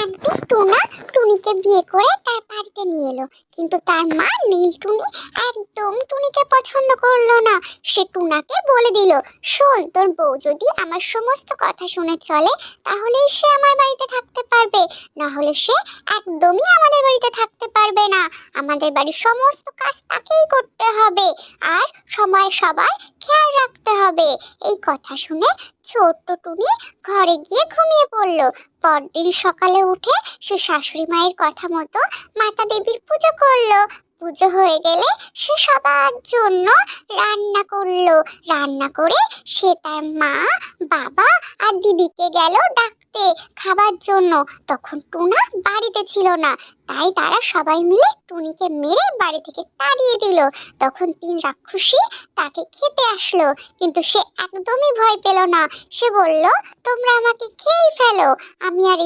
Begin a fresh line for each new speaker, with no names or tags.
একদিন টুনা টুনিকে বিয়ে করে তার বাড়িতে নিয়ে এলো, কিন্তু তার মা নীল টুনি একদম টুনিকে পছন্দ করলো না। সে টুনাকে বলে দিল, শোন, তোর বউ যদি আমার সমস্ত কথা শুনে চলে তাহলেই সে আমার বাড়িতে থাকতে পারবে, না হলে সে একদমই আমাদের বাড়িতে থাকতে পারবে না। আমাদের বাড়ির সমস্ত কাজ তাকেই করতে হবে, আর সময় সবার খেয়াল রাখতে হবে। এই কথা শুনে ছোট্ট টুনি ঘরে গিয়ে ঘুমিয়ে পড়লো। পরদিন সকালে উঠে সে শাশুড়ি মায়ের কথা মতো মাতা দেবীর পুজো করলো। পুজো হয়ে গেলে সে সবার জন্য রান্না করলো। রান্না করে সে তার মা, বাবা আর দিদিকে গেল ডাকতে খাবার জন্য। তখন টুনা বাড়িতে ছিল না, তাই তারা সবাই মিলে টুনিকে মেরে বাড়ি থেকে তাড়িয়ে দিল। তখন তিন রাক্ষসী তাকে খেতে আসলো, কিন্তু সে একদমই ভয় পেল না। সে বলল, তোমরা আমাকে খেয়েই ফেলো, আমি আর এই